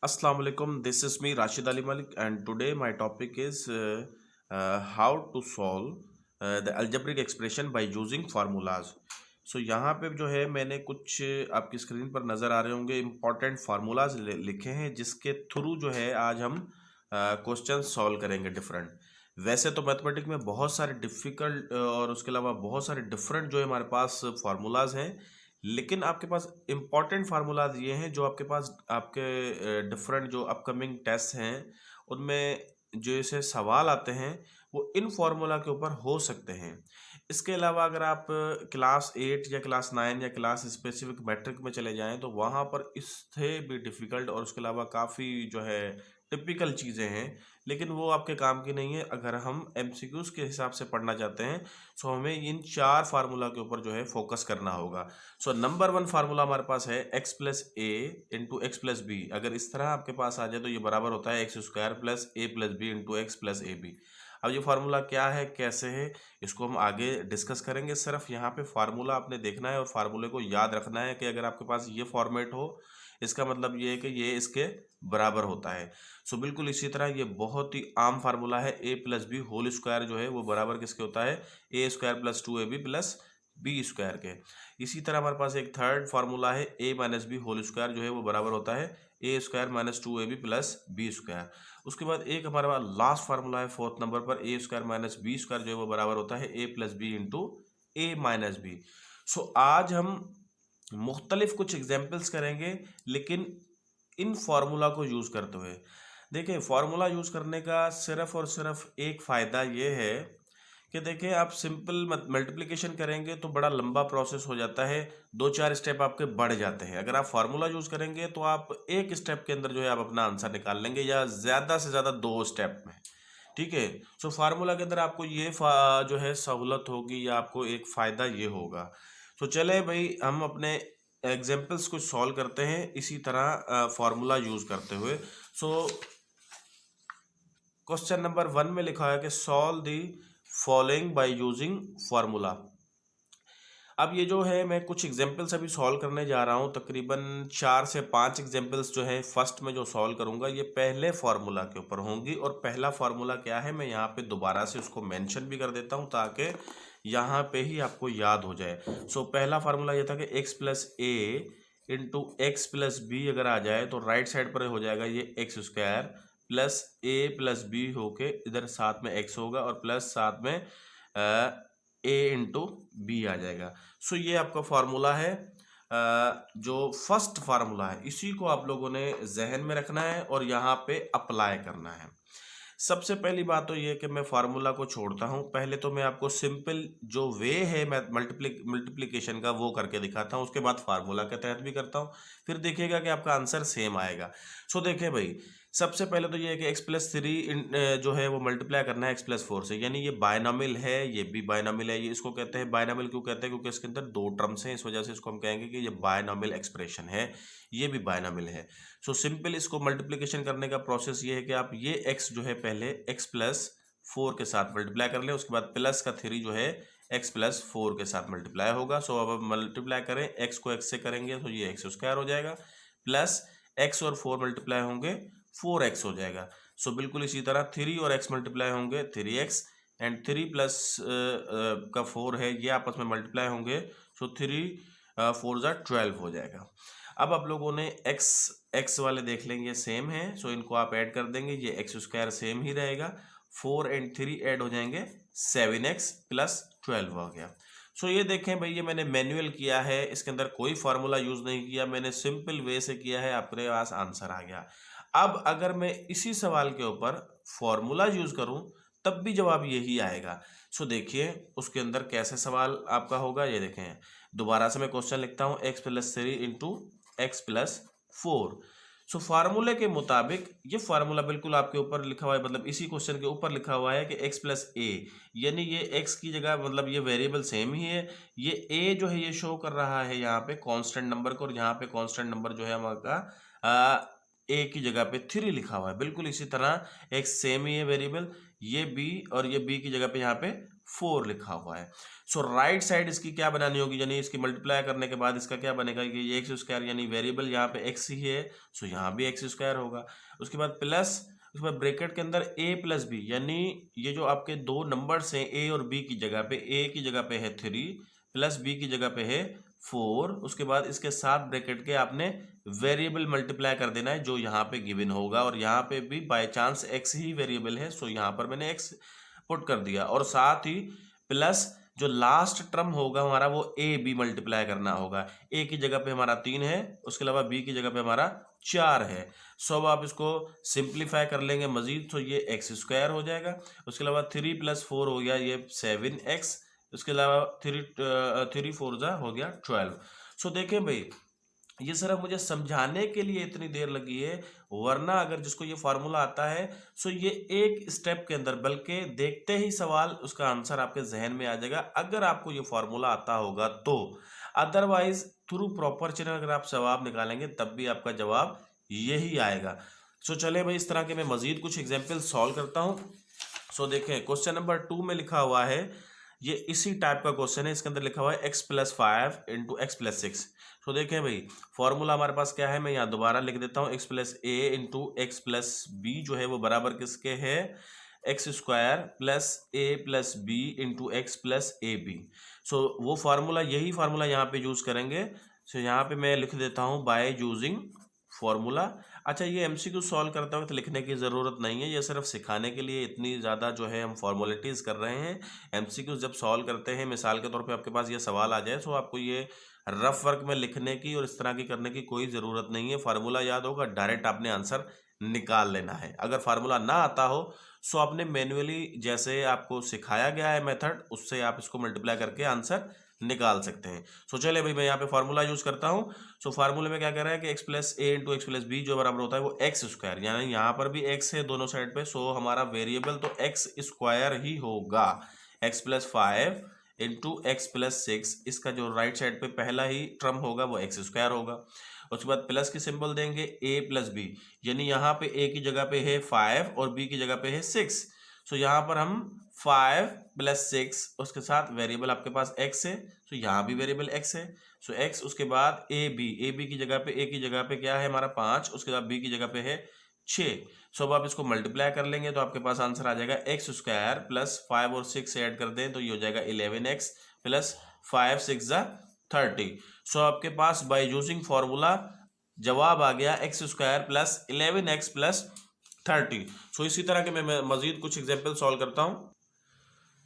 Assalamu alaikum. This is me Rashid Ali Malik, and today my topic is how to solve the algebraic expression by using formulas. So यहाँ पे जो है मैंने कुछ आपकी screen पर नज़र आ रहे होंगे इम्पॉर्टेंट फार्मूलाज लिखे हैं जिसके थ्रू जो है आज हम क्वेश्चन सॉल्व करेंगे डिफरेंट। वैसे तो मैथमेटिक में बहुत सारे डिफ़िकल्ट और उसके अलावा बहुत सारे डिफरेंट जो है हमारे पास फार्मूलाज हैं, लेकिन आपके पास इम्पॉर्टेंट फार्मूलाज ये हैं जो आपके पास आपके डिफरेंट जो अपकमिंग टेस्ट हैं उनमें जो ऐसे सवाल आते हैं वो इन फार्मूला के ऊपर हो सकते हैं। इसके अलावा अगर आप क्लास 8 या क्लास 9 या क्लास स्पेसिफिक मैट्रिक में चले जाएं तो वहाँ पर इससे भी डिफ़िकल्ट और उसके अलावा काफ़ी जो है टिपिकल चीज़ें हैं, लेकिन वो आपके काम की नहीं है अगर हम एमसीक्यूज़ के हिसाब से पढ़ना चाहते हैं। सो हमें इन 4 फार्मूला के ऊपर जो है फोकस करना होगा। सो नंबर 1 फार्मूला हमारे पास है x प्लस ए इंटू एक्स प्लस बी। अगर इस तरह आपके पास आ जाए तो ये बराबर होता है x square plus a plus b into x plus a b. अब ये फार्मूला क्या है, कैसे है, इसको हम आगे डिस्कस करेंगे। सिर्फ यहाँ पे फार्मूला आपने देखना है और फार्मूले को याद रखना है कि अगर आपके पास ये फॉर्मेट हो इसका मतलब ये है कि ये इसके बराबर होता है। सो बिल्कुल इसी तरह ये बहुत ही आम फार्मूला है, A plus B whole square जो है वो बराबर किसके होता है, ए square plus 2ab plus B square के। इसी तरह हमारे पास एक थर्ड फार्मूला है, A minus B whole square जो है वो बराबर होता है ए square minus 2ab plus B square. उसके बाद एक हमारे पास लास्ट फार्मूला है फोर्थ नंबर पर, A square minus B square जो है वो बराबर होता है A plus b into a minus B. सो आज हम मुख्तलिफ कुछ एग्जाम्पल्स करेंगे, लेकिन इन फार्मूला को यूज़ करते हुए। देखिए फार्मूला यूज़ करने का सिर्फ और सिर्फ एक फ़ायदा ये है कि देखिए आप सिंपल मल्टीप्लिकेशन करेंगे तो बड़ा लंबा प्रोसेस हो जाता है, 2-4 स्टेप आपके बढ़ जाते हैं। अगर आप फार्मूला यूज़ करेंगे तो आप एक स्टेप के अंदर जो है आप अपना आंसर निकाल लेंगे या ज़्यादा से ज़्यादा 2 स्टेप में। ठीक है। सो फार्मूला के अंदर आपको ये जो है सहूलत होगी या आपको एक फ़ायदा ये होगा। तो चले भाई हम अपने एग्जाम्पल्स को सॉल्व करते हैं इसी तरह फार्मूला यूज़ करते हुए। सो क्वेश्चन नंबर 1 में लिखा है कि solve the following by using formula. अब ये जो है मैं कुछ एग्जांपल्स अभी सॉल्व करने जा रहा हूँ, तकरीबन 4 से 5 एग्जांपल्स जो है फर्स्ट में जो सॉल्व करूँगा ये पहले फार्मूला के ऊपर होंगी। और पहला फार्मूला क्या है मैं यहाँ पे दोबारा से उसको मेंशन भी कर देता हूँ ताकि यहाँ पे ही आपको याद हो जाए। सो पहला फार्मूला ये था कि एक्स प्लस ए इंटू एक्स प्लस बी अगर आ जाए तो राइट साइड पर हो जाएगा ये x square plus a plus B होके इधर साथ में एक्स होगा और प्लस साथ में ए इंटू बी आ जाएगा। सो ये आपका फार्मूला है, जो फर्स्ट फार्मूला है इसी को आप लोगों ने जहन में रखना है और यहाँ पे अप्लाई करना है। सबसे पहली बात तो ये कि मैं फार्मूला को छोड़ता हूँ, पहले तो मैं आपको सिंपल जो वे है मैं मल्टीप्लिकेशन का वो करके दिखाता हूँ, उसके बाद फार्मूला के तहत भी करता हूँ, फिर देखिएगा कि आपका आंसर सेम आएगा। सो देखिए भाई सबसे पहले तो ये है कि एक्स प्लस 3 जो है वो मल्टीप्लाई करना है एक्स प्लस 4 से, यानी ये बायनॉमिल है, ये भी बायनॉमिल है। ये इसको कहते हैं बायनॉमिल, क्यों कहते हैं क्योंकि इसके अंदर 2 टर्म्स हैं, इस वजह से इसको हम कहेंगे कि ये बायनॉमिल एक्सप्रेशन है, ये भी बायनॉमिल है। सो सिंपल इसको मल्टीप्लिकेशन करने का प्रोसेस ये है कि आप ये x जो है पहले x प्लस 4 के साथ मल्टीप्लाई कर लें, उसके बाद प्लस का 3 जो है x प्लस 4 के साथ मल्टीप्लाई होगा। सो अब मल्टीप्लाई करें, x को x से करेंगे तो ये एक्स स्क्वायर हो जाएगा, प्लस x और 4 मल्टीप्लाई होंगे 4x हो जाएगा। सो बिल्कुल इसी तरह 3 और x मल्टीप्लाई होंगे 3x एंड 3 प्लस का 4 है ये आपस में मल्टीप्लाई होंगे, सो 3 4 ज़ा 12 हो जाएगा। अब आप लोगों ने x वाले देख लेंगे सेम है, सो इनको आप ऐड कर देंगे, ये एक्स स्क्वायर सेम ही रहेगा, 4 एंड 3 ऐड हो जाएंगे 7x प्लस 12 हो गया। सो ये देखें भाई ये मैंने मैनुअल किया है, इसके अंदर कोई फार्मूला यूज़ नहीं किया, मैंने सिंपल वे से किया है, आपके पास आंसर आ गया। अब अगर मैं इसी सवाल के ऊपर फॉर्मूला यूज़ करूं तब भी जवाब यही आएगा। सो देखिए उसके अंदर कैसे सवाल आपका होगा, ये देखें दोबारा से मैं क्वेश्चन लिखता हूं, x plus 3 into x plus 4। सो फार्मूले के मुताबिक ये फार्मूला बिल्कुल आपके ऊपर लिखा हुआ है, मतलब इसी क्वेश्चन के ऊपर लिखा हुआ है कि एक्स प्लस ए, यानी ये एक्स की जगह मतलब ये वेरिएबल सेम ही है, ये ए जो है ये शो कर रहा है यहाँ पे कांस्टेंट नंबर को, और यहाँ पे कांस्टेंट नंबर जो है हमारा ए की जगह पे 3 लिखा हुआ है। बिल्कुल इसी तरह एक सेम ही है वेरिएबल, ये बी और ये बी की जगह पे यहाँ पे 4 लिखा हुआ है। सो राइट साइड इसकी क्या बनानी होगी, यानी इसकी मल्टीप्लाई करने के बाद इसका क्या बनेगा कि ये एक्स स्क्वायर, यानी वेरिएबल यहाँ पे एक्स ही है, सो यहाँ भी एक्स स्क्वायर होगा। उसके बाद प्लस, उसके बाद ब्रैकेट के अंदर a प्लस बी, यानी ये जो आपके दो नंबर्स हैं a और b की जगह पे, a की जगह पे है 3 प्लस b की जगह पे है 4। उसके बाद इसके साथ ब्रैकेट के आपने वेरिएबल मल्टीप्लाई कर देना है जो यहाँ पे गिवन होगा, और यहाँ पे भी by chance x he variable है, सो यहाँ पर मैंने x पुट कर दिया। और साथ ही प्लस जो लास्ट टर्म होगा हमारा वो ए बी मल्टीप्लाई करना होगा। ए की जगह पे हमारा 3 है, उसके अलावा बी की जगह पे हमारा 4 है। सो अब आप इसको सिंप्लीफाई कर लेंगे मजीद, तो ये एक्स स्क्वायर हो जाएगा। उसके अलावा 3 + 4 हो गया ये 7x, उसके अलावा 3 4 हो गया 12। सो देखें भाई, ये सिर्फ मुझे समझाने के लिए इतनी देर लगी है, वरना अगर जिसको ये फार्मूला आता है सो ये एक स्टेप के अंदर, बल्कि देखते ही सवाल उसका आंसर आपके जहन में आ जाएगा अगर आपको ये फार्मूला आता होगा तो। अदरवाइज थ्रू प्रॉपर चैनल अगर आप जवाब निकालेंगे तब भी आपका जवाब यही आएगा। सो चले भाई, इस तरह के मैं मजीद कुछ एग्जाम्पल सॉल्व करता हूँ। सो देखें, क्वेश्चन नंबर 2 में लिखा हुआ है, ये इसी टाइप का क्वेश्चन है। इसके अंदर लिखा हुआ है x + 5 × x + 6। तो देखें भाई, फॉर्मूला हमारे पास क्या है, मैं यहाँ दोबारा लिख देता हूँ। x + a × x + b जो है वो बराबर किसके है, x² + a + b × x + ab। सो वो फार्मूला, यही फार्मूला यहाँ पे यूज करेंगे। सो यहाँ पे मैं लिख देता हूँ बाय यूजिंग फॉर्मूला। अच्छा, ये एमसीक्यू सॉल्व करते वक्त लिखने की ज़रूरत नहीं है, ये सिर्फ सिखाने के लिए इतनी ज़्यादा जो है हम फॉर्मेलिटीज़ कर रहे हैं। एमसीक्यू जब सॉल्व करते हैं, मिसाल के तौर पे आपके पास ये सवाल आ जाए, तो आपको ये रफ वर्क में लिखने की और इस तरह की करने की कोई ज़रूरत नहीं है। फार्मूला याद होगा, डायरेक्ट आपने आंसर निकाल लेना है। अगर फार्मूला ना आता हो सो आपने मैन्युअली, जैसे आपको सिखाया गया है मेथड, उससे आप इसको मल्टीप्लाई करके आंसर निकाल सकते हैं। सो चलिए भाई, मैं यहाँ पे फार्मूला यूज करता हूँ। सो फार्मूले में क्या कह रहा है कि x + a × x + b जो बराबर होता है वो x², यानी यहाँ पर भी x है दोनों साइड पे, सो हमारा वेरिएबल तो x² ही होगा। x + 5 × x + 6, इसका जो राइट साइड पे पहला ही टर्म होगा वो x² होगा। उसके बाद प्लस की सिंबल देंगे a + b, यानी यहाँ पे a की जगह पे है 5 और b की जगह पे है 6। सो यहाँ पर हम 5 + 6, उसके साथ वेरिएबल आपके पास x है, तो यहाँ भी वेरिएबल x है। सो x, उसके बाद ए बी की जगह पे, a की जगह पे क्या है हमारा 5, उसके बाद b की जगह पे है 6। सो अब आप इसको मल्टीप्लाई कर लेंगे तो आपके पास आंसर आ जाएगा x² + 5 और 6 ऐड कर दें तो ये हो जाएगा 11x + 5 6 30। सो आपके पास बाय यूजिंग फॉर्मूला जवाब आ गया x² + 11x + 30। सो इसी तरह के मैं मजीद कुछ एग्जाम्पल सॉल्व करता हूँ।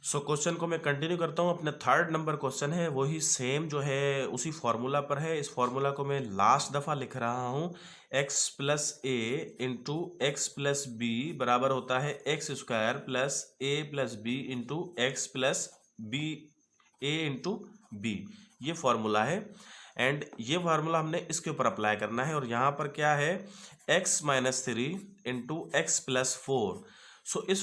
सो क्वेश्चन को मैं कंटिन्यू करता हूँ। अपने 3rd नंबर क्वेश्चन है, वही सेम जो है उसी फार्मूला पर है। इस फार्मूला को मैं लास्ट दफ़ा लिख रहा हूँ। x + a × x + b बराबर होता है x² + a + b × x + b a × b, ये फार्मूला है। एंड ये फार्मूला हमने इसके ऊपर अप्लाई करना है, और यहाँ पर क्या है, x - 3 × x + 4। सो इस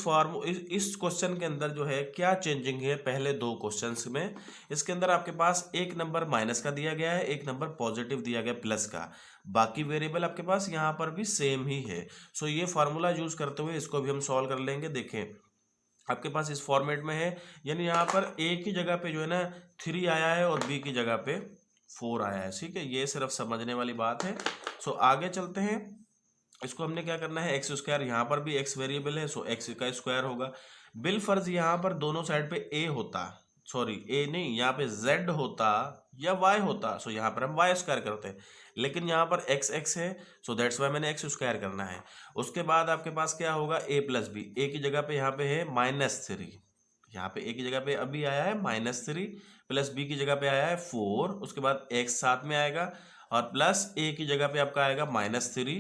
क्वेश्चन के अंदर जो है क्या चेंजिंग है पहले दो क्वेश्चंस में, इसके अंदर आपके पास एक नंबर माइनस का दिया गया है, एक नंबर पॉजिटिव दिया गया प्लस का। बाकी वेरिएबल आपके पास यहाँ पर भी सेम ही है। सो ये फार्मूला यूज करते हुए इसको भी हम सॉल्व कर लेंगे। देखें, आपके पास इस फॉर्मेट में है, यानी यहाँ पर a की जगह पे जो है ना 3 आया है और b की जगह पे 4 आया है। ठीक है, ये सिर्फ समझने वाली बात है। सो आगे चलते हैं। इसको हमने क्या करना है, x², यहाँ पर भी x वेरिएबल है, सो x का स्क्वायर होगा। बिल फर्ज यहाँ पर दोनों साइड पे a होता, सॉरी a नहीं, यहाँ पे z होता या y होता, सो यहाँ पर हम y² करते हैं, लेकिन यहाँ पर x है, सो दैट्स वाई मैंने x² करना है। उसके बाद आपके पास क्या होगा, a + b, a की जगह पे यहाँ पे है -3, यहाँ पे a की जगह पे अभी आया है -3 प्लस b की जगह पे आया है 4, उसके बाद x साथ में आएगा और प्लस a की जगह पे आपका आएगा -3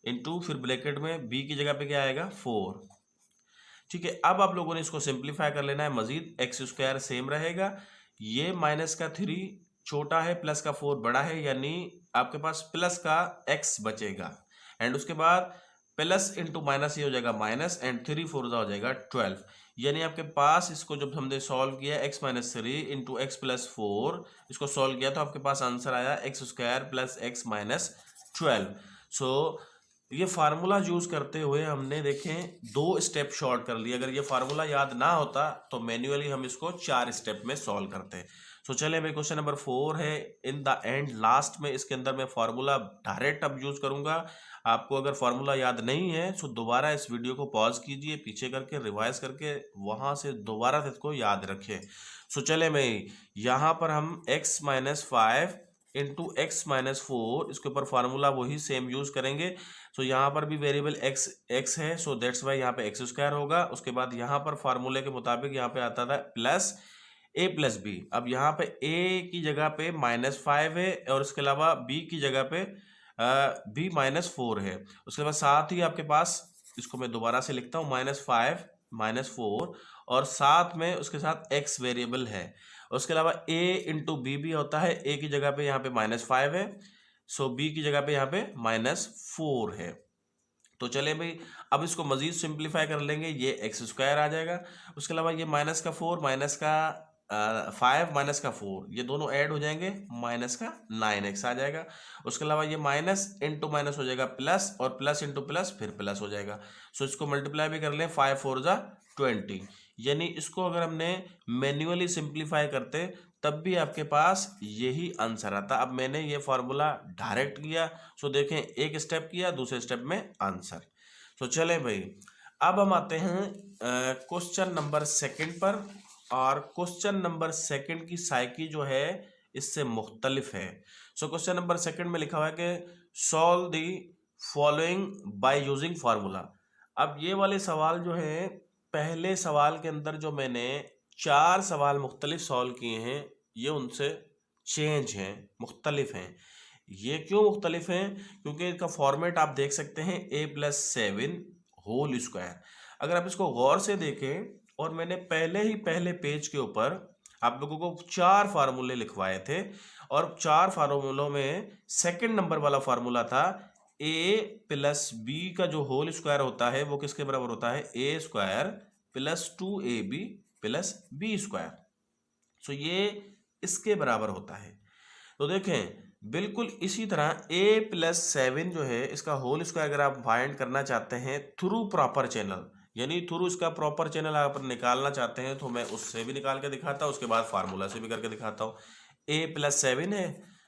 इंटू, फिर ब्रैकेट में b की जगह पे क्या आएगा 4। ठीक है, अब आप लोगों ने इसको सिंप्लीफाई कर लेना है मजीद। x² सेम रहेगा, ये -3 छोटा है, प्लस का 4 बड़ा है, यानी आपके पास प्लस का x बचेगा। एंड उसके बाद प्लस इंटू माइनस ये हो जाएगा माइनस, एंड 3 4 हो जाएगा 12। यानी आपके पास इसको जब हमने सॉल्व किया x - 3 इंटू x + 4, इसको सॉल्व किया तो आपके पास आंसर आया x² + x - 12। सो ये फार्मूला यूज करते हुए हमने देखें 2 स्टेप शॉर्ट कर लिए। अगर ये फार्मूला याद ना होता तो मैन्युअली हम इसको 4 स्टेप में सॉल्व करते। सो चले भाई, क्वेश्चन नंबर 4 है। इन द एंड, लास्ट में इसके अंदर मैं फार्मूला डायरेक्ट अब यूज करूंगा। आपको अगर फार्मूला याद नहीं है तो दोबारा इस वीडियो को पॉज कीजिए, पीछे करके रिवाइज करके वहां से दोबारा से इसको याद रखें। सो चले भाई, यहाँ पर हम x-5 इंटू x-4, इसके ऊपर फार्मूला वही सेम यूज करेंगे। सो यहाँ पर भी वेरिएबल x है, सो दैट्स वाई यहाँ पे एक्स स्क्वायर होगा। उसके बाद यहाँ पर फार्मूले के मुताबिक यहाँ पे आता था प्लस a प्लस बी। अब यहाँ पे a की जगह पे -5 है और इसके अलावा b की जगह पे b -4 है। उसके बाद साथ ही आपके पास, इसको मैं दोबारा से लिखता हूँ, -5 -4 और साथ में उसके साथ x वेरिएबल है। उसके अलावा a इंटू बी भी होता है। a की जगह पे यहाँ पे -5 है, सो b की जगह पे यहाँ पे -4 है। तो चले भाई, अब इसको मजीद सिंप्लीफाई कर लेंगे, ये एक्स स्क्वायर आ जाएगा। उसके अलावा ये माइनस का 4 माइनस का 5 माइनस का 4, ये दोनों ऐड हो जाएंगे, माइनस का 9x आ जाएगा। उसके अलावा ये माइनस इंटू माइनस हो जाएगा प्लस, और प्लस इंटू प्लस फिर प्लस हो जाएगा। सो इसको मल्टीप्लाई भी कर लें, 5 4 जा 20। यानी इसको अगर हमने मैन्युअली सिंप्लीफाई करते तब भी आपके पास यही आंसर आता। अब मैंने ये फार्मूला डायरेक्ट किया, सो देखें एक स्टेप किया, दूसरे स्टेप में आंसर। सो चलें भाई, अब हम आते हैं क्वेश्चन नंबर 2 पर। और क्वेश्चन नंबर 2 की साइकी जो है इससे मुख्तलिफ है। सो क्वेश्चन नंबर 2 में लिखा हुआ है कि solve the following by using formula. अब ये वाले सवाल जो है, पहले सवाल के अंदर जो मैंने 4 सवाल मुख्तलिफ सॉल्व किए हैं, ये उनसे चेंज हैं, मुख्तलिफ हैं। ये क्यों मुख्तलिफ हैं? क्योंकि इसका फॉर्मेट आप देख सकते हैं a+7 होल स्क्वायर। अगर आप इसको गौर से देखें, और मैंने पहले पेज के ऊपर आप लोगों को 4 फार्मूले लिखवाए थे, और 4 फार्मूलों में सेकंड नंबर वाला फार्मूला था a+b का जो होल स्क्वायर होता है वो किसके बराबर होता है? a² + 2ab + b²। सो ये इसके बराबर होता है। तो देखें, बिल्कुल इसी तरह a+7 जो है, इसका होल स्क्वायर अगर आप फाइंड करना चाहते हैं थ्रू प्रॉपर चैनल, यानी थ्रू इसका प्रॉपर चैनल आप निकालना चाहते हैं, तो मैं उससे भी निकाल के दिखाता हूँ, उसके बाद फार्मूला से भी करके दिखाता हूँ। a+7 है,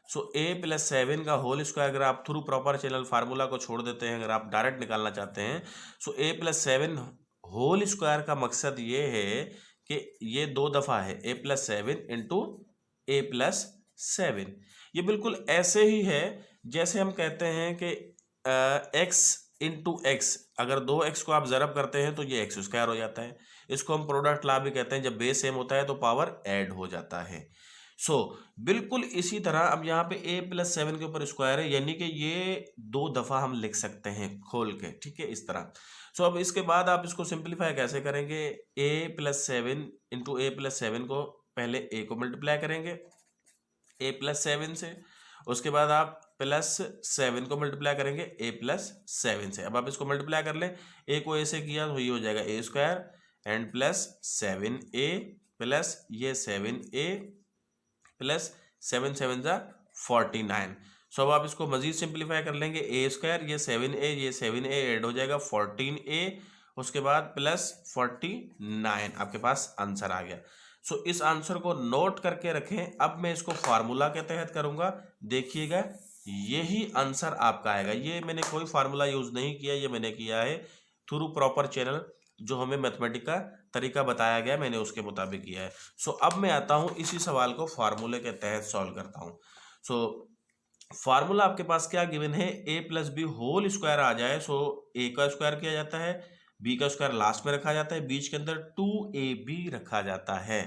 सो a+7 का होल स्क्वायर अगर आप थ्रू प्रॉपर चैनल फार्मूला को छोड़ देते हैं, अगर आप डायरेक्ट निकालना चाहते हैं, सो a+7 होल स्क्वायर का मकसद ये है कि ये 2 दफ़ा है, a+7 इंटू a+7। ये बिल्कुल ऐसे ही है जैसे हम कहते हैं कि x इंटू एक्स, अगर 2x को आप ज़रब करते हैं तो ये एक्स स्क्वायर हो जाता है। इसको हम प्रोडक्ट लॉ भी कहते हैं, जब बेस सेम होता है तो पावर ऐड हो जाता है। सो बिल्कुल इसी तरह अब यहाँ पे a+7 के ऊपर स्क्वायर है, यानी कि ये 2 दफ़ा हम लिख सकते हैं खोल के, ठीक है, इस तरह। सो अब इसके बाद आप इसको सिंप्लीफाई कैसे करेंगे? a+7 इंटू a+7 को पहले a को मल्टीप्लाई करेंगे a+7 से, उसके बाद आप +7 को मल्टीप्लाई करेंगे a+7 से। अब आप इसको मल्टीप्लाई कर लें, a को a से किया तो ये हो जाएगा a² एंड +7a प्लस ये 7a प्लस 7 7 जा 49। सो अब आप इसको मजीद सिंप्लीफाई कर लेंगे, a², ये 7a ऐड हो जाएगा 14a, उसके बाद +49, आपके पास आंसर आ गया। सो इस आंसर को नोट करके रखें। अब मैं इसको फार्मूला के तहत करूंगा, देखिएगा यही आंसर आपका आएगा। ये मैंने कोई फार्मूला यूज नहीं किया, ये मैंने किया है थ्रू प्रॉपर चैनल, जो हमें मैथमेटिक का तरीका बताया गया मैंने उसके मुताबिक किया है। सो अब मैं आता हूँ इसी सवाल को फार्मूले के तहत सॉल्व करता हूँ। सो फार्मूला आपके पास क्या गिवन है? a+b होल स्क्वायर आ जाए, सो a का स्क्वायर किया जाता है, b का स्क्वायर लास्ट में रखा जाता है, बीच के अंदर 2ab रखा जाता है।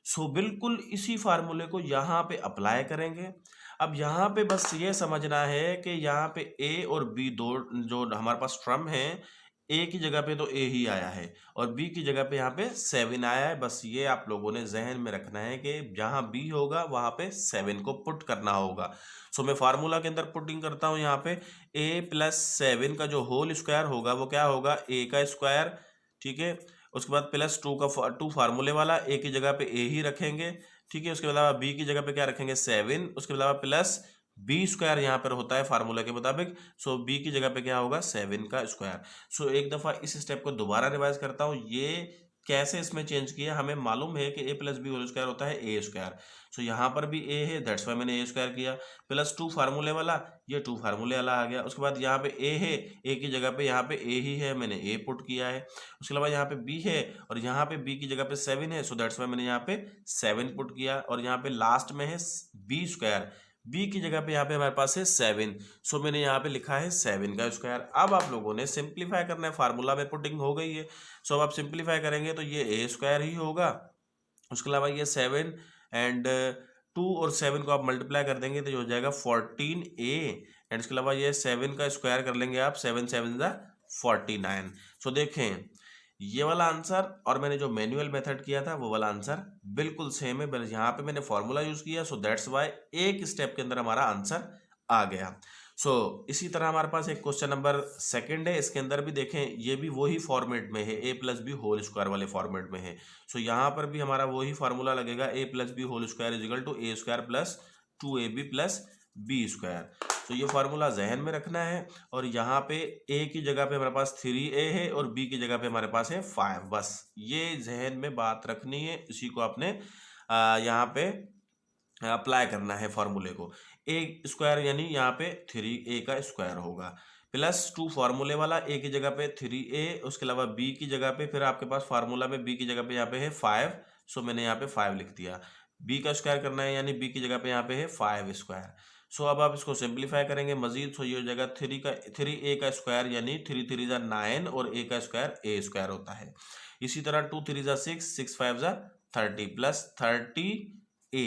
सो बिल्कुल इसी फार्मूले को यहाँ पे अप्लाई करेंगे। अब यहाँ पे बस ये समझना है कि यहाँ पे a और b दो जो हमारे पास टर्म है, a की जगह पे तो a ही आया है और b की जगह पे यहाँ पे 7 आया है। बस ये आप लोगों ने जहन में रखना है कि जहाँ b होगा वहाँ पे 7 को पुट करना होगा। सो मैं फार्मूला के अंदर पुटिंग करता हूँ। यहाँ पे a+7 का जो होल स्क्वायर होगा वो क्या होगा? a का स्क्वायर, ठीक है, उसके बाद +2 का 2 फार्मूले वाला, a की जगह पे a ही रखेंगे, ठीक है, उसके अलावा b की जगह पे क्या रखेंगे? 7, उसके अलावा बी स्क्वायर यहाँ पर होता है फार्मूला के मुताबिक। सो बी की जगह पे क्या होगा 7 का स्क्वायर। सो एक दफ़ा इस स्टेप को दोबारा रिवाइज करता हूँ। ये कैसे इसमें चेंज किया, हमें मालूम है कि ए प्लस बी होल स्क्वायर होता है ए स्क्वायर। सो यहाँ पर भी ए है, दैट्स वाई मैंने ए स्क्वायर किया। प्लस 2 फार्मूले वाला, ये 2 फार्मूले वाला आ गया। उसके बाद यहाँ पे ए है, ए की जगह पे यहाँ पे ए ही है, मैंने ए पुट किया है। उसके अलावा यहाँ पे बी है और यहाँ पे बी की जगह पे 7 है, सो दैट्स वाई मैंने यहाँ पे 7 पुट किया। और यहाँ पे लास्ट में है बी स्क्वायर, बी की जगह पे यहाँ पे हमारे पास है 7, सो मैंने यहाँ पे लिखा है 7 का स्क्वायर। अब आप लोगों ने सिंप्लीफाई करना है, फार्मूला में पुटिंग हो गई है। सो अब आप सिंप्लीफाई करेंगे तो ये ए स्क्वायर ही होगा। उसके अलावा ये 7 एंड 2 और 7 को आप मल्टीप्लाई कर देंगे तो ये हो जाएगा 14a। एंड इसके अलावा ये 7 का स्क्वायर कर लेंगे आप, 7 7 ज़ा 49। सो देखें ये वाला आंसर और मैंने जो मैनुअल मेथड किया था वो वाला आंसर बिल्कुल सेम है, बस यहाँ पे मैंने फॉर्मूला यूज किया। सो दैट्स वाई एक स्टेप के अंदर हमारा आंसर आ गया। सो इसी तरह हमारे पास एक क्वेश्चन नंबर 2 है, इसके अंदर भी देखें ये भी वही फॉर्मेट में है, A plus B whole square वाले फॉर्मेट में है। सो यहाँ पर भी हमारा वही फार्मूला लगेगा, A plus B whole square is equal to A square plus 2ab plus B square. तो ये फार्मूला जहन में रखना है। और यहाँ पे ए की जगह पे हमारे पास 3a है और बी की जगह पे हमारे पास है 5, बस ये जहन में बात रखनी है, इसी को आपने यहाँ पे अप्लाई करना है फार्मूले को। ए स्क्वायर यानी यहाँ पे 3a का स्क्वायर होगा, प्लस 2 फार्मूले वाला, ए की जगह पे 3a, उसके अलावा बी की जगह पे फिर आपके पास फार्मूला में बी की जगह पे यहाँ पे है 5, सो मैंने यहाँ पे 5 लिख दिया। बी का स्क्वायर करना है यानी बी की जगह पे यहाँ पे है 5 स्क्वायर। सो अब आप इसको सिंप्लीफाई करेंगे मजीद, सो ये हो जाएगा 3a का स्क्वायर यानी 3 3 ज़ा 9 और a का स्क्वायर a स्क्वायर होता है। इसी तरह 2 3 ज़ा 6, 6 5 ज़ा 30 प्लस 30a।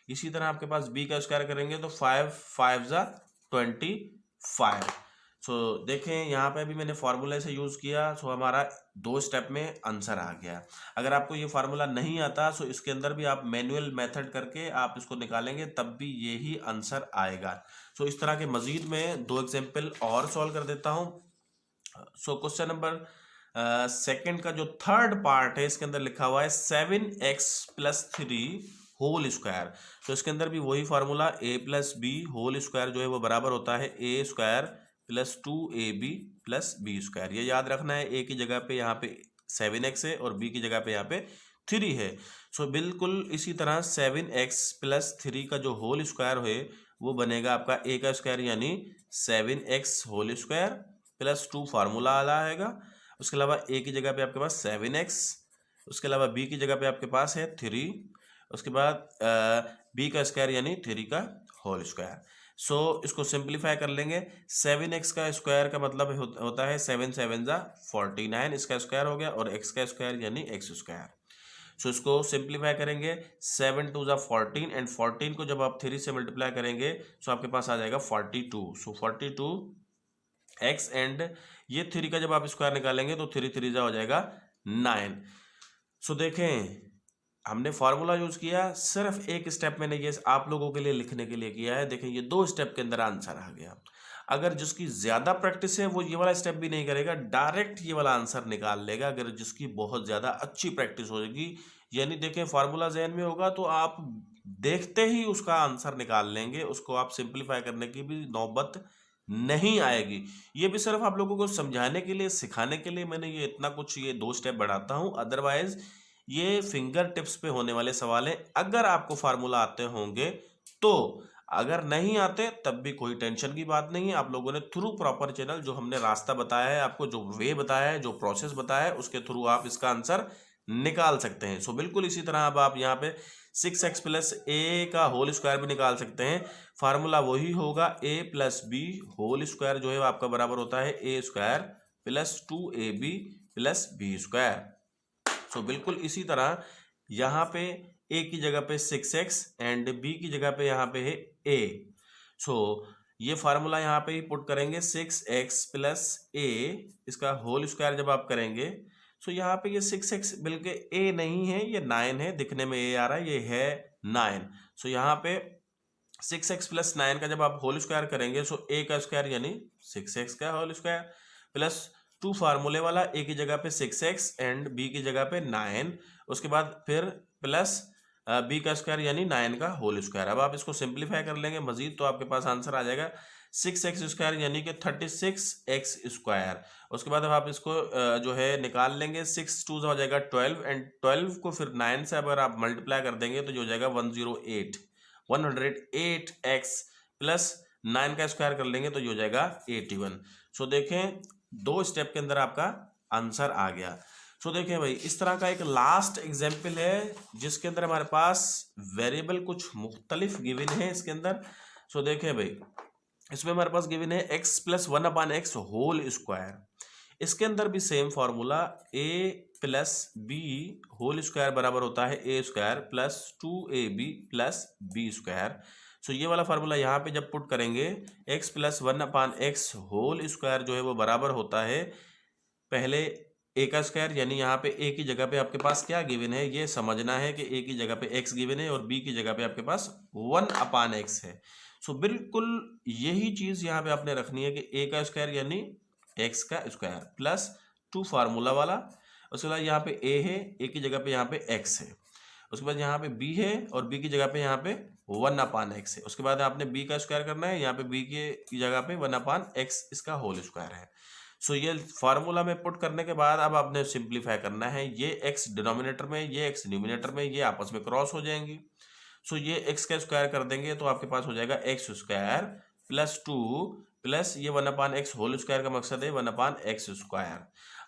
इसी तरह आपके पास b का स्क्वायर करेंगे तो 5 5 ज़ा 25। सो देखें यहाँ पे भी मैंने फार्मूले से यूज़ किया, सो हमारा 2 स्टेप में आंसर आ गया। अगर आपको ये फार्मूला नहीं आता सो इसके अंदर भी आप मैनुअल मेथड करके आप इसको निकालेंगे तब भी यही आंसर आएगा। सो इस तरह के मजीद में 2 एग्जाम्पल और सॉल्व कर देता हूँ। सो क्वेश्चन नंबर 2 का जो 3rd पार्ट है इसके अंदर लिखा हुआ है 7x प्लस 3 होल स्क्वायर। तो इसके अंदर भी वही formula a plus B whole square जो है वो बराबर होता है a square plus 2ab plus B square. ये याद रखना है, a की जगह पे यहाँ पे 7x है और b की जगह पे यहाँ पे 3 है। सो बिल्कुल इसी तरह 7x प्लस 3 का जो होल स्क्वायर है वो बनेगा आपका a का स्क्वायर यानी 7x whole square plus 2 formula वाला आएगा। उसके अलावा a की जगह पे आपके पास 7x, उसके अलावा b की जगह पे आपके पास है 3, उसके बाद b का स्क्वायर यानी 3 का होल स्क्वायर। सो इसको सिंप्लीफाई कर लेंगे, 7x का स्क्वायर का मतलब होता है 7 7 ज़ा 49, इसका स्क्वायर हो गया, और x का स्क्वायर यानी x स्क्वायर। सो इसको सिंप्लीफाई करेंगे, 7 2 ज़ा 14 एंड 14 को जब आप 3 से मल्टीप्लाई करेंगे सो आपके पास आ जाएगा 42। सो 42x एंड ये 3 का जब आप स्क्वायर निकालेंगे तो 3 3 ज़ा हो जाएगा 9। सो देखें हमने फार्मूला यूज किया, सिर्फ एक स्टेप मैंने ये आप लोगों के लिए लिखने के लिए किया है। देखें ये 2 स्टेप के अंदर आंसर आ गया। अगर जिसकी ज़्यादा प्रैक्टिस है वो ये वाला स्टेप भी नहीं करेगा, डायरेक्ट ये वाला आंसर निकाल लेगा। अगर जिसकी बहुत ज़्यादा अच्छी प्रैक्टिस होगी, यानी देखें फार्मूला जहन में होगा तो आप देखते ही उसका आंसर निकाल लेंगे, उसको आप सिंप्लीफाई करने की भी नौबत नहीं आएगी। ये भी सिर्फ आप लोगों को समझाने के लिए, सिखाने के लिए मैंने ये इतना कुछ ये 2 स्टेप बढ़ाता हूँ। अदरवाइज ये फिंगर टिप्स पे होने वाले सवाल हैं। अगर आपको फार्मूला आते होंगे तो, अगर नहीं आते तब भी कोई टेंशन की बात नहीं है। आप लोगों ने थ्रू प्रॉपर चैनल जो हमने रास्ता बताया है, आपको जो वे बताया है, जो प्रोसेस बताया है, उसके थ्रू आप इसका आंसर निकाल सकते हैं। सो बिल्कुल इसी तरह अब आप यहाँ पे 6x प्लस a का होल स्क्वायर भी निकाल सकते हैं। फार्मूला वही होगा, a plus B whole square जो है आपका बराबर होता है a square plus 2ab plus B square. So बिल्कुल इसी तरह यहाँ पे a की जगह पे 6x एंड b की जगह पे यहाँ पे है a। सो ये फार्मूला यहाँ पे ही पुट करेंगे, 6x प्लस a इसका होल स्क्वायर जब आप करेंगे, सो यहाँ पे ये 6x बल्कि a नहीं है, ये 9 है, दिखने में a आ रहा है, ये है 9। सो यहाँ पे 6x प्लस 9 का जब आप होल स्क्वायर करेंगे सो a का स्क्वायर यानी 6x का होल स्क्वायर प्लस 2 फार्मूले वाला, a की जगह पे 6x एंड b की जगह पे 9, उसके बाद फिर प्लस बी का स्क्वायर यानी 9 का होल स्क्वायर। अब आप इसको सिंप्लीफाई कर लेंगे मजीद तो आपके पास आंसर आ जाएगा 6x² यानी कि 36x²। उसके बाद अब आप इसको जो है निकाल लेंगे, 6 2 हो जाएगा 12 एंड 12 को फिर 9 से अगर आप मल्टीप्लाई कर देंगे तो जो हो जाएगा 108x प्लस 9 का स्क्वायर कर लेंगे तो जो हो जाएगा 81। सो देखें 2 स्टेप के अंदर आपका आंसर आ गया। सो देखें भाई इस तरह का एक लास्ट एग्जाम्पल है जिसके अंदर हमारे पास वेरिएबल कुछ मुख्तलिफ गिवन है इसके अंदर। सो देखें भाई इसमें हमारे पास गिवन है x plus 1/x whole square. इसके अंदर भी same formula a plus B whole square बराबर होता है a square plus 2ab plus B square. So ये वाला फार्मूला यहाँ पे जब पुट करेंगे x plus 1/x whole square जो है वो बराबर होता है पहले a का स्क्वायर, यानी यहाँ पे a की जगह पे आपके पास क्या गिवन है ये समझना है कि a की जगह पे x गिवन है और b की जगह पे आपके पास 1/x है। सो बिल्कुल यही चीज यहाँ पे आपने रखनी है कि a का स्क्वायर यानी x का स्क्वायर प्लस 2 फार्मूला वाला। उसके बाद यहाँ पे a है, a की जगह पे यहाँ पे x है। उसके बाद यहाँ पे b है और b की जगह पे यहाँ पे 1/x है। उसके बाद आपने b का स्क्वायर करना है, यहाँ पे b की जगह पे 1/x इसका होल स्क्वायर है। सो ये फार्मूला में पुट करने के बाद अब आपने सिंप्लीफाई करना है, ये x डिनोमिनेटर में ये x न्यूमिनेटर में ये आपस में क्रॉस हो जाएंगी। सो ये x का स्क्वायर कर देंगे तो आपके पास हो जाएगा x स्क्वायर प्लस 2 प्लस ये 1/x होल स्क्वायर का मकसद है 1/x स्क्वायर।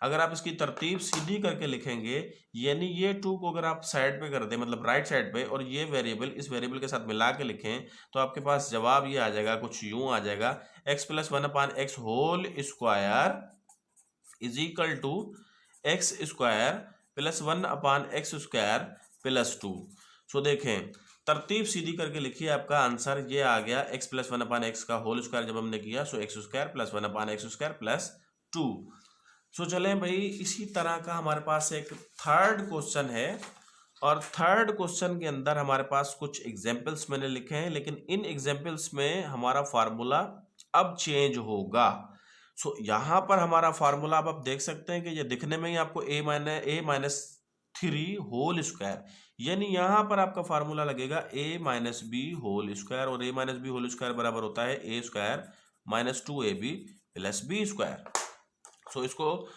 अगर आप इसकी तरतीब सीधी करके लिखेंगे यानी ये 2 को अगर आप साइड पे कर दें मतलब राइट साइड पे और ये वेरिएबल इस वेरिएबल के साथ मिला के लिखें तो आपके पास जवाब ये आ जाएगा, कुछ यूं आ जाएगा x plus 1/x whole square is equal to x square plus 1/x square plus 2। So देखें तरतीब सीधी करके लिखिए, आपका आंसर ये आ गया x प्लस 1/x का होल स्क्वायर जब हमने किया सो x square plus 1/x square plus 2। सो चलें भाई इसी तरह का हमारे पास एक थर्ड क्वेश्चन है और थर्ड क्वेश्चन के अंदर हमारे पास कुछ एग्जाम्पल्स मैंने लिखे हैं लेकिन इन एग्जाम्पल्स में हमारा फार्मूला अब चेंज होगा। सो यहाँ पर हमारा फार्मूला अब आप देख सकते हैं कि ये दिखने में ही आपको a-3 होल स्क्वायर, यानी यहाँ पर आपका फार्मूला लगेगा a-b होल स्क्वायर और a-b होल स्क्वायर बराबर होता है a square minus 2ab plus b square. So इसको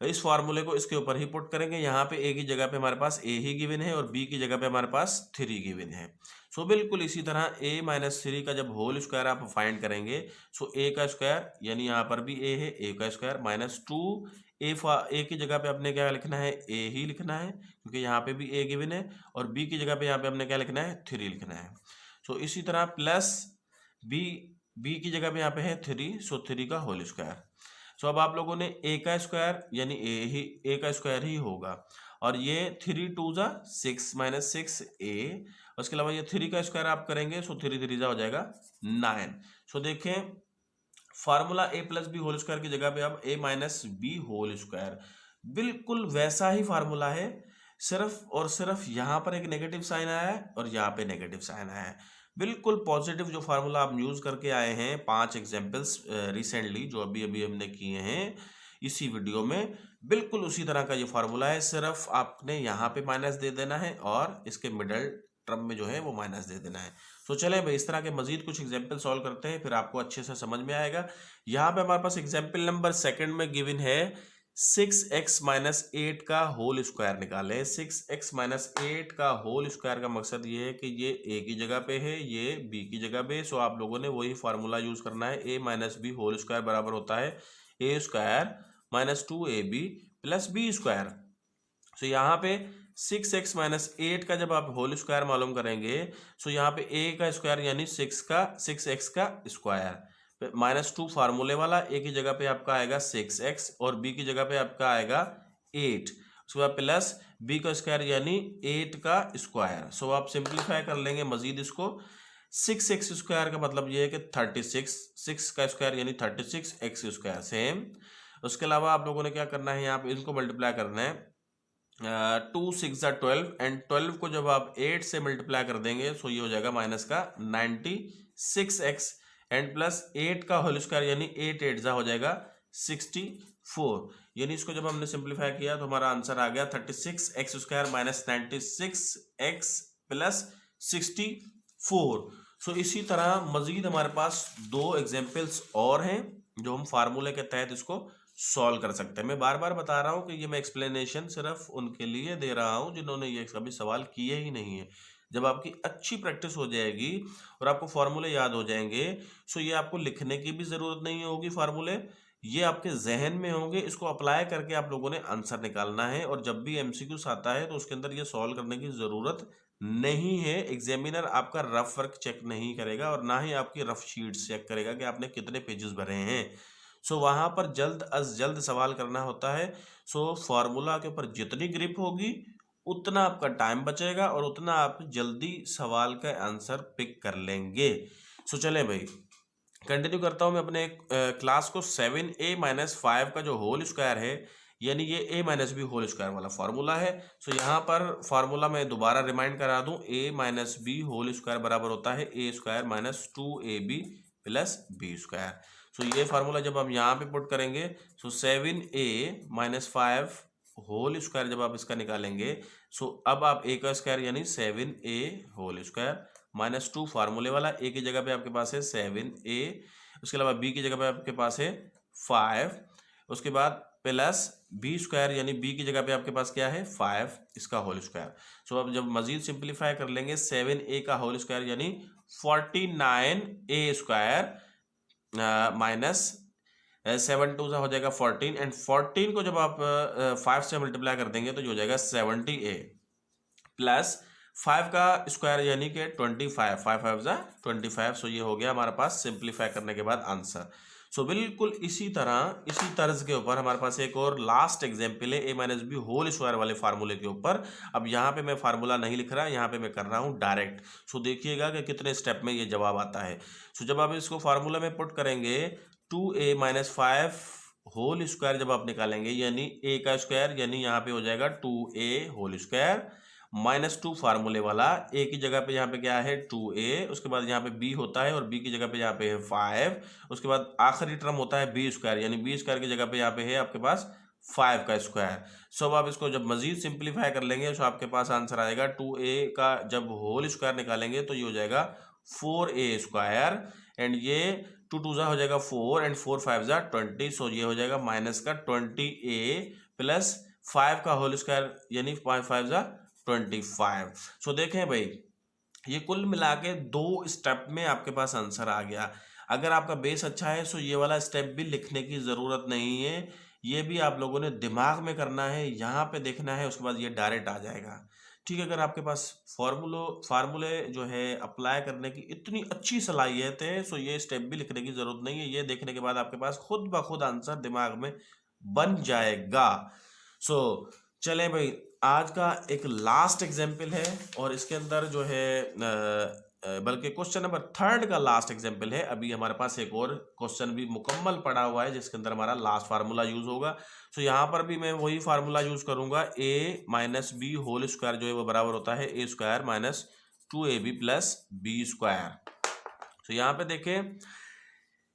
इस फार्मूले को इसके ऊपर ही पुट करेंगे, यहाँ पे a की जगह पे हमारे पास a ही गिवन है और b की जगह पे हमारे पास 3 गिवन है। सो बिल्कुल इसी तरह a-3 का जब होल स्क्वायर आप फाइंड करेंगे सो a का स्क्वायर यानी यहाँ पर भी a है a का स्क्वायर माइनस 2 a की जगह पे आपने क्या लिखना है a ही लिखना है क्योंकि यहाँ पे भी a गिवन है और b की जगह पे यहाँ पे हमने क्या लिखना है 3 लिखना है। सो इसी तरह प्लस b की जगह पे यहाँ पे है 3 सो 3 का होल स्क्वायर। सो अब आप लोगों ने a का स्क्वायर यानी a का स्क्वायर ही होगा और ये 3 2 जा 6 माइनस 6a। उसके अलावा ये 3 का स्क्वायर आप करेंगे सो 3 3 जा हो जाएगा 9। सो देखें formula a plus B whole square की जगह पे अब a minus B whole square बिल्कुल वैसा ही फार्मूला है, सिर्फ और सिर्फ यहाँ पर एक नेगेटिव साइन आया है और यहाँ पे नेगेटिव साइन आया है। बिल्कुल पॉजिटिव जो फार्मूला आप यूज करके आए हैं 5 एग्जांपल्स रिसेंटली जो अभी अभी हमने किए हैं इसी वीडियो में, बिल्कुल उसी तरह का ये फार्मूला है, सिर्फ आपने यहाँ पे माइनस दे देना है और इसके मिडल टर्म में जो है वो माइनस दे देना है। तो चलें भाई इस तरह के मजीद कुछ एग्जाम्पल सॉल्व करते हैं फिर आपको अच्छे से समझ में आएगा। यहाँ पे हमारे पास एग्जाम्पल नंबर 2 में गिवन है 6x माइनस 8 का होल स्क्वायर निकाले। 6x माइनस 8 का होल स्क्वायर का मकसद ये है कि ये a की जगह पे है ये b की जगह पे, सो आप लोगों ने वही फार्मूला यूज करना है a minus B whole square बराबर होता है a square minus 2ab plus b square. So यहाँ पे 6x माइनस 8 का जब आप होल स्क्वायर मालूम करेंगे सो यहाँ पे a का स्क्वायर यानी 6x का स्क्वायर -2 फार्मूले वाला, a की जगह पे आपका आएगा 6x और b की जगह पे आपका आएगा 8, उसके बाद प्लस b का स्क्वायर यानी 8 का स्क्वायर। सो आप सिंप्लीफाई कर लेंगे मजीद इसको, 6x स्क्वायर का मतलब ये है कि 36, 6 का स्क्वायर यानी 36x स्क्वायर सेम। उसके अलावा आप लोगों ने क्या करना है यहाँ पे इनको मल्टीप्लाई करना है 2 6 जा 12 एंड 12 को जब आप 8 से मल्टीप्लाई कर देंगे सो ये हो जाएगा माइनस का 96x एंड प्लस 8 का होल स्क्वायर यानी 8 8 जा हो जाएगा 64, यानी इसको जब हमने सिंप्लीफाई किया तो हमारा आंसर आ गया 36x square minus 96x plus 64। सो इसी तरह मजीद हमारे पास 2 एग्जाम्पल्स और हैं जो हम फार्मूले के तहत इसको सॉल्व कर सकते हैं। मैं बार बार बता रहा हूँ कि ये मैं एक्सप्लेनेशन सिर्फ उनके लिए दे रहा हूँ जिन्होंने ये कभी सवाल किए ही नहीं है। जब आपकी अच्छी प्रैक्टिस हो जाएगी और आपको फार्मूले याद हो जाएंगे, सो ये आपको लिखने की भी ज़रूरत नहीं होगी, फार्मूले ये आपके जहन में होंगे। इसको अप्लाई करके आप लोगों ने आंसर निकालना है और जब भी एमसीक्यूज आता है तो उसके अंदर ये सॉल्व करने की ज़रूरत नहीं है। एग्जामिनर आपका रफ वर्क चेक नहीं करेगा और ना ही आपकी रफ शीट चेक करेगा कि आपने कितने पेजेस भरे हैं। सो वहाँ पर जल्द अज जल्द सवाल करना होता है। सो फार्मूला के ऊपर जितनी ग्रिप होगी उतना आपका टाइम बचेगा और उतना आप जल्दी सवाल का आंसर पिक कर लेंगे। सो चले भाई कंटिन्यू करता हूँ मैं अपने क्लास को। 7a-5 का जो होल स्क्वायर है यानी ये a minus B whole square वाला फार्मूला है। सो यहाँ पर फार्मूला मैं दोबारा रिमाइंड करा दूँ, a minus B whole square बराबर होता है a square minus 2ab plus B square. So ये फार्मूला जब हम यहाँ पे पुट करेंगे सो 7a-5 होल स्क्वायर जब आप इसका निकालेंगे सो अब आप a का स्क्वायर यानी 7a होल स्क्वायर माइनस 2 फार्मूले वाला, a की जगह पे आपके पास है 7a, उसके अलावा b की जगह पे आपके पास है 5, उसके बाद प्लस b स्क्वायर यानी b की जगह पे आपके पास क्या है 5 इसका होल स्क्वायर। सो अब जब मजीद सिंप्लीफाई कर लेंगे 7a का होल स्क्वायर यानी 49a स्क्वायर माइनस 7 2 हो जाएगा 14 एंड 14 को जब आप 5 से मल्टीप्लाई कर देंगे तो ये हो जाएगा 70a प्लस 5 का स्क्वायर यानी कि 25, 5 5 जा 25। सो ये हो गया हमारे पास सिंप्लीफाई करने के बाद आंसर। सो बिल्कुल इसी तरह इसी तर्ज के ऊपर हमारे पास एक और लास्ट एग्जाम्पल है a minus B whole square वाले फार्मूले के ऊपर। अब यहाँ पे मैं फार्मूला नहीं लिख रहा, यहाँ पे मैं कर रहा हूँ डायरेक्ट। सो देखिएगा कि कितने स्टेप में ये जवाब आता है। सो जब आप इसको फार्मूला में पुट करेंगे 2a-5 होल स्क्वायर जब आप निकालेंगे यानी a का स्क्वायर यानी यहाँ पे हो जाएगा 2a होल स्क्वायर माइनस 2 फार्मूले वाला, a की जगह पे यहाँ पे क्या है 2a, उसके बाद यहाँ पे b होता है और b की जगह पे यहाँ पे है 5, उसके बाद आखिरी टर्म होता है b स्क्वायर यानी b स्क्वायर की जगह पे यहाँ पे है आपके पास 5 का स्क्वायर। सो अब आप इसको जब मजीद सिंप्लीफाई कर लेंगे तो आपके पास आंसर आएगा 2a का जब होल स्क्वायर निकालेंगे तो ये हो जाएगा 4a स्क्वायर एंड ये 2 2 हो जाएगा 4 एंड 4 5 20। सो ये हो जाएगा माइनस का 20a प्लस 5 का होल स्क्वायर यानी 5 5 25। सो देखें भाई ये कुल मिला के 2 स्टेप में आपके पास आंसर आ गया। अगर आपका बेस अच्छा है सो ये वाला स्टेप भी लिखने की ज़रूरत नहीं है, ये भी आप लोगों ने दिमाग में करना है, यहाँ पे देखना है, उसके बाद ये डायरेक्ट आ जाएगा। ठीक है, अगर आपके पास फार्मूले जो है अप्लाई करने की इतनी अच्छी सलाहियत है सो ये स्टेप भी लिखने की ज़रूरत नहीं है, ये देखने के बाद आपके पास खुद ब खुद आंसर दिमाग में बन जाएगा। सो चलें भाई आज का एक लास्ट एग्जाम्पल है और इसके अंदर जो है बल्कि क्वेश्चन नंबर 3 का लास्ट एग्जाम्पल है। अभी हमारे पास एक और क्वेश्चन भी मुकम्मल पड़ा हुआ है जिसके अंदर हमारा लास्ट फार्मूला यूज होगा। सो यहाँ पर भी मैं वही फार्मूला यूज करूंगा, a minus B whole square जो है वो बराबर होता है a square minus 2ab plus B square. So यहाँ पे देखें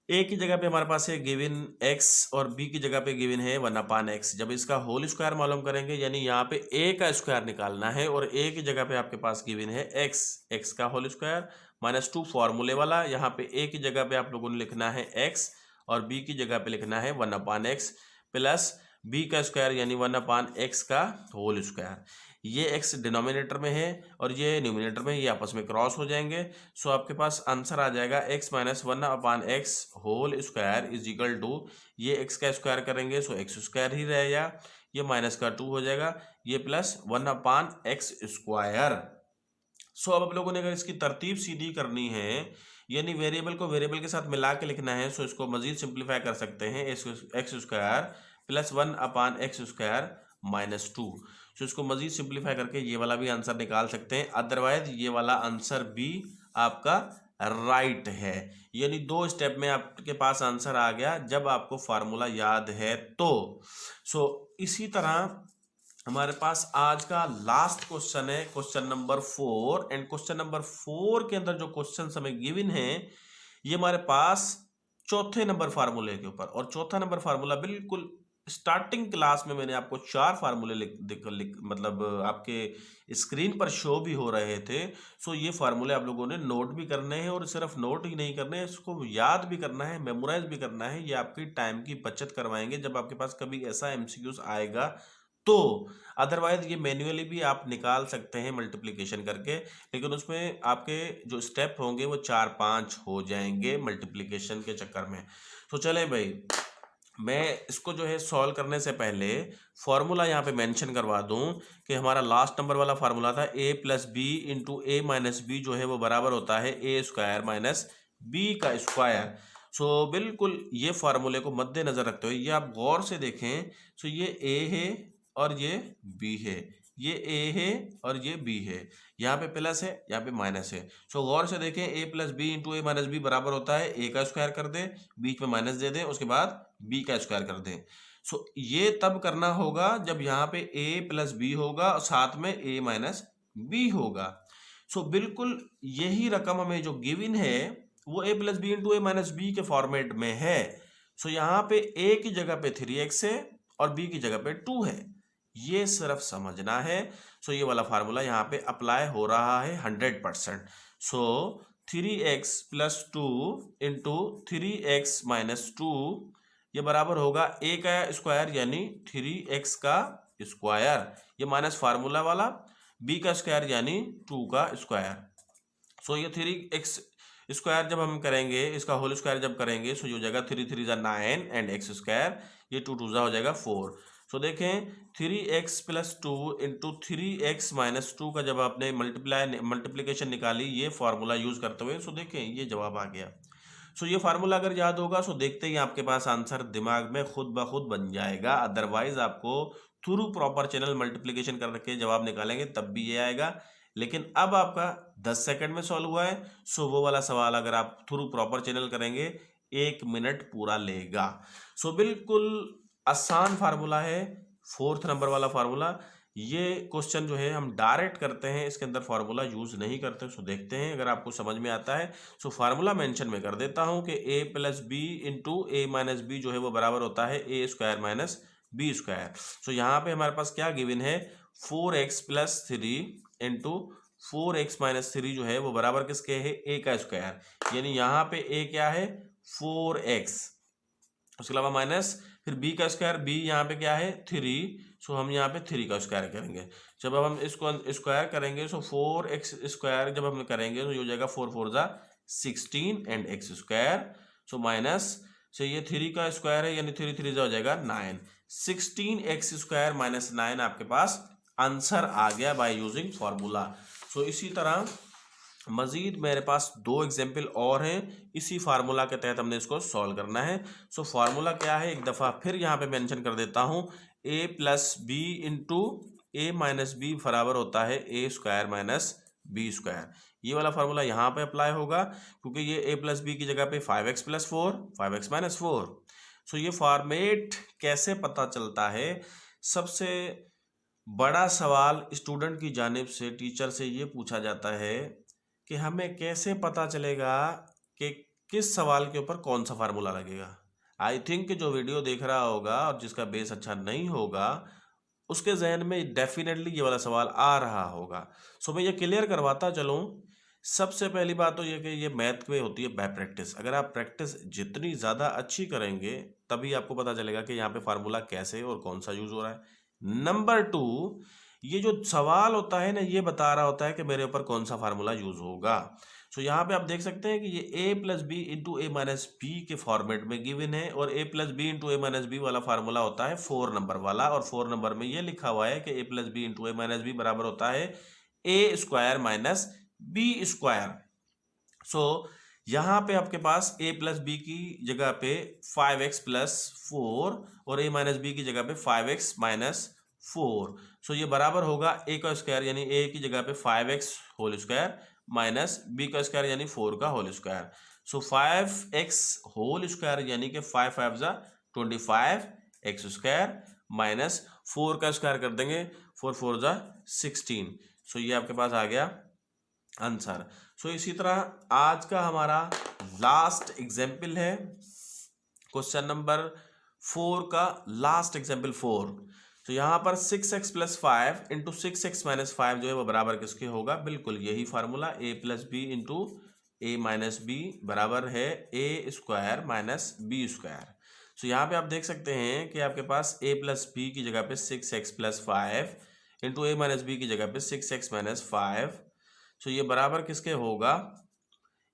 a की जगह पे हमारे पास है गिवन x और b की जगह पे गिवन है 1/x। जब इसका होल स्क्वायर मालूम करेंगे यानी यहाँ पे a का स्क्वायर निकालना है और a की जगह पे आपके पास गिवन है x का होल स्क्वायर माइनस 2 फार्मूले वाला, यहाँ पे a की जगह पे आप लोगों ने लिखना है x और b की जगह पे लिखना है 1/x प्लस b का स्क्वायर यानी 1/x का होल स्क्वायर। ये x डिनोमिनेटर में है और ये न्यूमिनेटर में, ये आपस में क्रॉस हो जाएंगे। सो आपके पास आंसर आ जाएगा x minus 1/x whole square is equal to, ये x का स्क्वायर करेंगे सो x स्क्वायर ही रहेगा, ये माइनस का 2 हो जाएगा, ये प्लस 1/x स्क्वायर। सो अब आप लोगों ने अगर इसकी तरतीब सीधी करनी है यानी वेरिएबल को वेरिएबल के साथ मिला के लिखना है सो इसको मजीद सिंप्लीफाई कर सकते हैं, x square plus 1/x square minus 2। सो इसको मजीद सिंप्लीफाई करके ये वाला भी आंसर निकाल सकते हैं, अदरवाइज ये वाला आंसर भी आपका राइट है। यानी 2 स्टेप में आपके पास आंसर आ गया जब आपको फार्मूला याद है तो। सो इसी तरह हमारे पास आज का लास्ट क्वेश्चन है question number 4 and question number 4 के अंदर जो क्वेश्चन हमें गिवन है ये हमारे पास चौथे नंबर फार्मूले के ऊपर, और चौथा नंबर फार्मूला बिल्कुल स्टार्टिंग क्लास में मैंने आपको 4 फार्मूले मतलब आपके स्क्रीन पर शो भी हो रहे थे। सो ये फार्मूले आप लोगों ने नोट भी करने हैं, और सिर्फ नोट ही नहीं करने हैं, इसको याद भी करना है, मेमोराइज भी करना है। ये आपकी टाइम की बचत करवाएंगे जब आपके पास कभी ऐसा एमसीक्यूज आएगा तो। अदरवाइज ये मैन्युअली भी आप निकाल सकते हैं मल्टीप्लिकेशन करके, लेकिन उसमें आपके जो स्टेप होंगे वो 4-5 हो जाएंगे मल्टीप्लिकेशन के चक्कर में। तो चले भाई, मैं इसको जो है सॉल्व करने से पहले फॉर्मूला यहाँ पे मेंशन करवा दूं कि हमारा लास्ट नंबर वाला फार्मूला था a plus b into a minus b, जो है वो बराबर होता है ए स्क्वायर माइनस बी का स्क्वायर। सो बिल्कुल ये फार्मूले को मद्देनजर रखते हुए ये आप गौर से देखें। सो ये a है और ये b है, ये a है और ये b है, यहाँ पे प्लस है यहाँ पे माइनस है। सो गौर से देखें, a plus b into a minus b बराबर होता है a का स्क्वायर कर दें, बीच में माइनस दे दें, उसके बाद b का स्क्वायर कर दें। सो ये तब करना होगा जब यहाँ पे a प्लस बी होगा और साथ में a माइनस बी होगा। सो बिल्कुल यही रकम हमें जो गिवन है वो a plus b into a minus b के फॉर्मेट में है। सो यहाँ पे a की जगह पे 3x है और b की जगह पे 2 है, ये सिर्फ समझना है। सो ये वाला फार्मूला यहाँ पे अप्लाई हो रहा है 100%। सो 3x plus 2 into 3x minus 2 ये बराबर होगा a का स्क्वायर यानी 3x का स्क्वायर, ये माइनस फार्मूला वाला, b का स्क्वायर यानी 2 का स्क्वायर। सो ये 3x स्क्वायर जब हम करेंगे, इसका होल स्क्वायर जब करेंगे, सो ये हो जाएगा 3 3 9 एंड x स्क्वायर, ये 2 2 हो जाएगा 4। सो देखें 3x plus 2 into 3x minus 2 का जब आपने मल्टीप्लीकेशन निकाली ये फार्मूला यूज करते हुए, सो देखें ये जवाब आ गया। सो ये फार्मूला अगर याद होगा सो देखते ही आपके पास आंसर दिमाग में खुद ब खुद बन जाएगा। अदरवाइज आपको थ्रू प्रॉपर चैनल मल्टीप्लिकेशन करके जवाब निकालेंगे तब भी ये आएगा। लेकिन अब आपका 10 सेकंड में सॉल्व हुआ है, सो वो वाला सवाल अगर आप थ्रू प्रॉपर चैनल करेंगे 1 मिनट पूरा लेगा। सो बिल्कुल आसान फार्मूला है, 4th नंबर वाला फार्मूला। ये क्वेश्चन जो है हम डायरेक्ट करते हैं, इसके अंदर फार्मूला यूज नहीं करते। सो देखते हैं अगर आपको समझ में आता है। सो फार्मूला मेंशन में कर देता हूं कि a plus b into a minus b जो है वो बराबर होता है ए square minus B square. So यहाँ पे हमारे पास क्या गिवन है, 4x plus 3 into 4x minus 3 जो है वो बराबर किसके है, a का स्क्वायर, यानी यहाँ पे a क्या है 4x, उसके अलावा माइनस फिर b का स्क्वायर, b यहाँ पे क्या है 3, सो हम यहाँ पे 3 का स्क्वायर करेंगे। जब अब हम इसको स्क्वायर करेंगे सो 4x स्क्वायर जब हम करेंगे तो ये हो जाएगा 4 4 16 and x square, so minus से ये 3 का स्क्वायर है यानी 3 3 हो जाएगा 9, 16x स्क्वायर माइनस 9 आपके पास आंसर आ गया बाय यूजिंग फॉर्मूला। सो इसी तरह मजीद मेरे पास 2 एग्जाम्पल और हैं, इसी फार्मूला के तहत हमने इसको सॉल्व करना है। सो फार्मूला क्या है एक दफ़ा फिर यहाँ पे मेंशन कर देता हूँ, a plus b into a minus b बराबर होता है ए स्क्वायर माइनस बी स्क्वायर। ये वाला फार्मूला यहाँ पे अप्लाई होगा क्योंकि ये a प्लस बी की जगह पे 5x प्लस 4 5x माइनस 4। सो ये फॉर्मेट कैसे पता चलता है, सबसे बड़ा सवाल स्टूडेंट की जानिब से टीचर से ये पूछा जाता है कि हमें कैसे पता चलेगा कि किस सवाल के ऊपर कौन सा फार्मूला लगेगा। आई थिंक जो वीडियो देख रहा होगा और जिसका बेस अच्छा नहीं होगा उसके जहन में डेफिनेटली ये वाला सवाल आ रहा होगा। सो मैं ये क्लियर करवाता चलूँ। सबसे पहली बात तो ये कि ये मैथ में होती है बाय प्रैक्टिस। अगर आप प्रैक्टिस जितनी ज़्यादा अच्छी करेंगे तभी आपको पता चलेगा कि यहाँ पे फार्मूला कैसे और कौन सा यूज़ हो रहा है। नंबर 2, ये जो सवाल होता है ना ये बता रहा होता है कि मेरे ऊपर कौन सा फार्मूला यूज़ होगा। सो यहाँ पे आप देख सकते हैं कि ये a plus b into a minus b के फॉर्मेट में गिवन है और a plus b into a minus b वाला फार्मूला होता है 4 नंबर वाला, और 4 नंबर में ये लिखा हुआ है कि a plus b into a minus b बराबर होता है ए square minus B square. So यहाँ पे आपके पास a प्लस बी की जगह पे 5x प्लस 4 और a माइनस बी की जगह पे 5x माइनस 4। सो ये बराबर होगा a का स्क्वायर यानी a की जगह पे 5x whole square minus b का स्क्वायर यानी 4 का whole square. So 5x whole square यानी कि 5 5 25 x स्क्वायर माइनस 4 का स्क्वायर कर देंगे 4 4 16। सो ये आपके पास आ गया आंसर। सो इसी तरह आज का हमारा लास्ट एग्जाम्पल है क्वेश्चन नंबर 4 का लास्ट एग्जाम्पल 4, तो यहाँ पर 6x plus 5 into 6x minus 5 जो है वो बराबर किसके होगा, बिल्कुल यही formula a plus b into a minus b बराबर है ए square minus B square. So यहाँ पे आप देख सकते हैं कि आपके पास a प्लस बी की जगह पे 6x plus 5 into a minus B की जगह पे 6x माइनस 5, सो ये बराबर किसके होगा,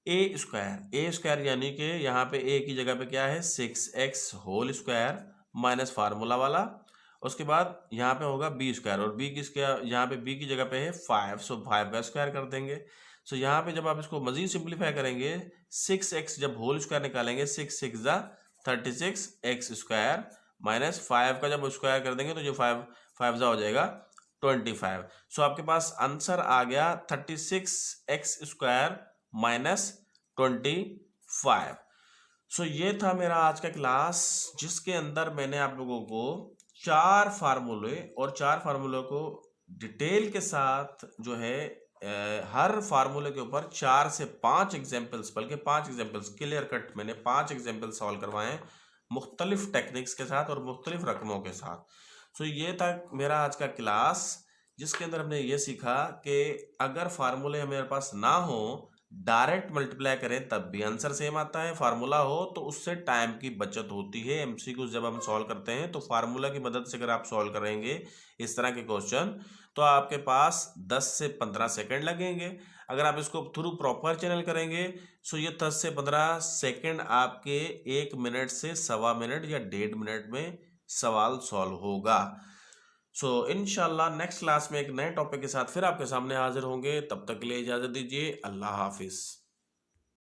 ए स्क्वायर यानी कि यहाँ पे ए की जगह पे क्या है 6x whole square minus formula वाला, उसके बाद यहाँ पे होगा बी स्क्वायर और बी किसके, यहाँ पे बी की जगह पे है 5, सो 5 का स्क्वायर कर देंगे। सो यहाँ पे जब आप इसको मजीद सिंप्लीफाई करेंगे 6x जब होल स्क्वायर निकालेंगे 6 6 जा 36 एक्स स्क्वायर माइनस 5 का जब स्क्वायर कर देंगे तो जो 5 जा हो जाएगा 25। सो आपके पास आंसर आ गया 36 एक्स स्क्वायर माइनस 25। सो ये था मेरा आज का क्लास, जिसके अंदर मैंने आप लोगों को 4 फार्मूले और 4 फार्मूलों को डिटेल के साथ जो है हर फार्मूले के ऊपर 4 से 5 एग्जाम्पल्स, बल्कि 5 एग्जाम्पल्स क्लियर कट मैंने 5 एग्जाम्पल सॉल्व करवाए हैं मुख्तलिफ टेक्निक्स के साथ और मुख्तलिफ रकमों के साथ। सो ये था मेरा आज का क्लास, जिसके अंदर हमने ये सीखा कि अगर फार्मूले हमारे पास ना हो, डायरेक्ट मल्टीप्लाई करें तब भी आंसर सेम आता है, फार्मूला हो तो उससे टाइम की बचत होती है। एमसीक्यू जब हम सॉल्व करते हैं तो फार्मूला की मदद से अगर आप सॉल्व करेंगे इस तरह के क्वेश्चन तो आपके पास 10 से 15 सेकंड लगेंगे। अगर आप इसको थ्रू प्रॉपर चैनल करेंगे सो ये 10 से 15 सेकंड आपके 1 मिनट से 1.25 मिनट या 1.5 मिनट में सवाल सॉल्व होगा। सो इंशाल्लाह नेक्स्ट क्लास में एक नए टॉपिक के साथ फिर आपके सामने हाजिर होंगे, तब तक के लिए इजाज़त दीजिए, अल्लाह हाफिज़।